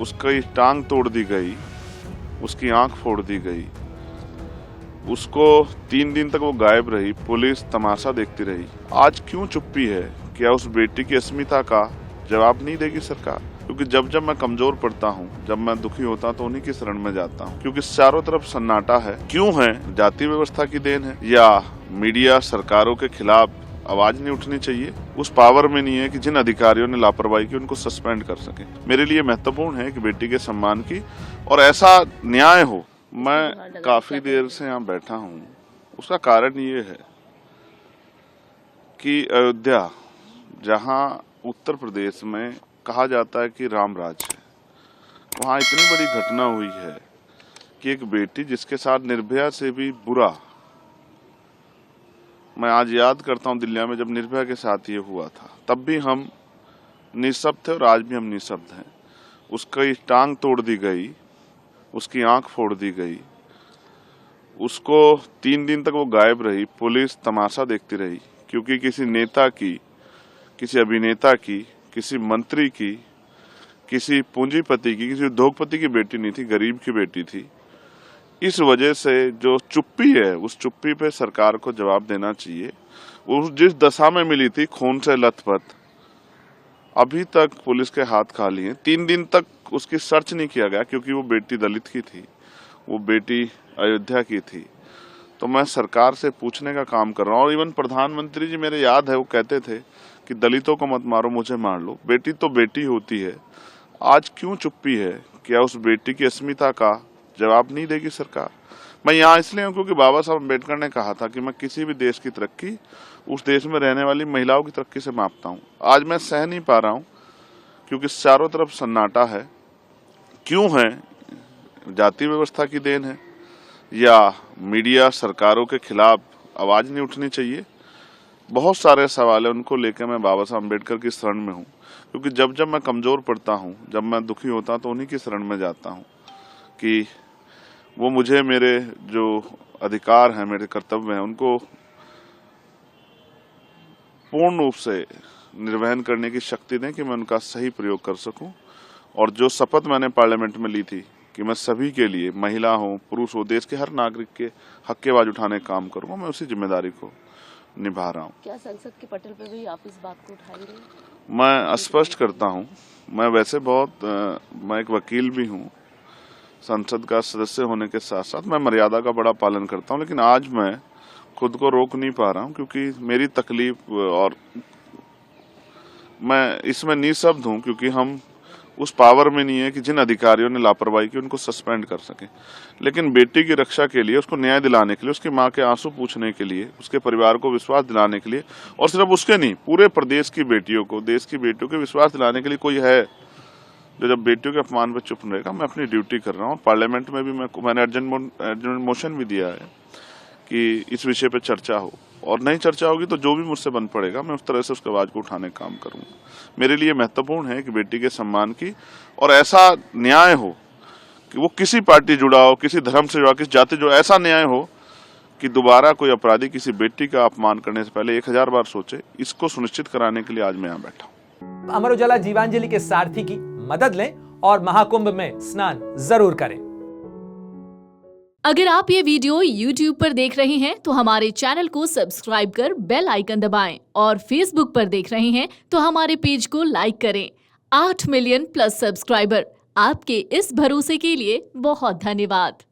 उसकी टांग तोड़ दी गई, उसकी आंख फोड़ दी गई, उसको 3 दिन तक वो गायब रही, पुलिस तमाशा देखती रही। आज क्यों चुप्पी है? क्या उस बेटी की अस्मिता का जवाब नहीं देगी सरकार? क्योंकि जब जब मैं कमजोर पड़ता हूँ, जब मैं दुखी होता हूँ तो उन्हीं की शरण में जाता हूँ, क्योंकि चारों तरफ सन्नाटा है। क्यों है? जाति व्यवस्था की देन है या मीडिया सरकारों के खिलाफ आवाज नहीं उठनी चाहिए? उस पावर में नहीं है कि जिन अधिकारियों ने लापरवाही की उनको सस्पेंड कर सके। मेरे लिए महत्वपूर्ण है कि बेटी के सम्मान की और ऐसा न्याय हो। मैं काफी देर से यहाँ बैठा हूँ, उसका कारण ये है कि अयोध्या, जहाँ उत्तर प्रदेश में कहा जाता है कि राम राज है, वहाँ इतनी बड़ी घटना हुई है कि एक बेटी जिसके साथ निर्भया से भी बुरा, मैं आज याद करता हूँ दिल्ली में जब निर्भया के साथ ये हुआ था, तब भी हम निःशब्द थे और आज भी हम निःशब्द हैं। उसकी टांग तोड़ दी गई, उसकी आंख फोड़ दी गई, उसको 3 दिन तक वो गायब रही, पुलिस तमाशा देखती रही, क्योंकि किसी नेता की, किसी अभिनेता की, किसी मंत्री की, किसी पूंजीपति की, किसी उद्योगपति की बेटी नहीं थी, गरीब की बेटी थी। इस वजह से जो चुप्पी है, उस चुप्पी पे सरकार को जवाब देना चाहिए। उस जिस दशा में मिली थी, खून से लथपथ, अभी तक पुलिस के हाथ खाली हैं। 3 दिन तक उसकी सर्च नहीं किया गया क्योंकि वो बेटी दलित की थी, वो बेटी अयोध्या की थी। तो मैं सरकार से पूछने का काम कर रहा हूँ। और इवन प्रधानमंत्री जी, मेरे याद है, वो कहते थे कि दलितों को मत मारो, मुझे मार लो। बेटी तो बेटी होती है। आज क्यों चुप्पी है? क्या उस बेटी की अस्मिता का जवाब नहीं देगी सरकार? मैं यहाँ इसलिए हूँ क्योंकि बाबा साहब अम्बेडकर ने कहा था कि मैं किसी भी देश की तरक्की उस देश में रहने वाली महिलाओं की तरक्की से मापता हूँ। आज मैं सह नहीं पा रहा हूँ क्योंकि चारों तरफ सन्नाटा है। क्यों है? जाति व्यवस्था की देन है या मीडिया सरकारों के खिलाफ आवाज नहीं उठनी चाहिए? बहुत सारे सवाल है, उनको लेकर मैं बाबा साहब अम्बेडकर की शरण में हूँ, क्योंकि जब जब मैं कमजोर पड़ता हूँ, जब मैं दुखी होता हूँ तो उन्हीं की शरण में जाता हूँ कि वो मुझे मेरे जो अधिकार हैं, मेरे कर्तव्य हैं, उनको पूर्ण रूप से निर्वहन करने की शक्ति दें कि मैं उनका सही प्रयोग कर सकूं। और जो शपथ मैंने पार्लियामेंट में ली थी कि मैं सभी के लिए, महिला हो, पुरुष हो, देश के हर नागरिक के हक की आवाज उठाने का काम करूंगा, मैं उसी जिम्मेदारी को निभा रहा हूँ। क्या संसद के पटल पे भी आप इस बात को उठाएंगे? मैं स्पष्ट करता हूँ, मैं वैसे मैं एक वकील भी हूँ, संसद का सदस्य होने के साथ साथ मैं मर्यादा का बड़ा पालन करता हूँ, लेकिन आज मैं खुद को रोक नहीं पा रहा हूँ क्योंकि मेरी तकलीफ, और मैं इसमें निःशब्द हूँ क्योंकि हम उस पावर में नहीं है कि जिन अधिकारियों ने लापरवाही की उनको सस्पेंड कर सके। लेकिन बेटी की रक्षा के लिए, उसको न्याय दिलाने के लिए, उसकी माँ के आंसू पूछने के लिए, उसके परिवार को विश्वास दिलाने के लिए, और सिर्फ उसके नहीं, पूरे प्रदेश की बेटियों को, देश की बेटियों को विश्वास दिलाने के लिए कोई है जो जब बेटियों के अपमान पर चुप रहेगा। मैं अपनी ड्यूटी कर रहा हूँ। पार्लियामेंट में भी मैंने अर्जेंट मोशन भी दिया है कि इस विषय पर चर्चा हो, और नहीं चर्चा होगी तो जो भी मुझसे बन पड़ेगा मैं उस तरह से उसकी आवाज को उठाने का काम करूंगा। मेरे लिए महत्वपूर्ण है कि बेटी के सम्मान की और ऐसा न्याय हो कि वो किसी पार्टी जुड़ा हो, किसी धर्म से जुड़ा, किसी जाति जुड़ा, ऐसा न्याय हो कि दोबारा कोई अपराधी किसी बेटी का अपमान करने से पहले 1000 बार सोचे। इसको सुनिश्चित कराने के लिए आज मैं यहाँ बैठा हूँ। अमर उजाला जीवांजलि के सारथी की मदद लें और महाकुंभ में स्नान जरूर करें। अगर आप ये वीडियो YouTube पर देख रहे हैं तो हमारे चैनल को सब्सक्राइब कर बेल आइकन दबाएं, और Facebook पर देख रहे हैं तो हमारे पेज को लाइक करें। 8 मिलियन प्लस सब्सक्राइबर, आपके इस भरोसे के लिए बहुत धन्यवाद।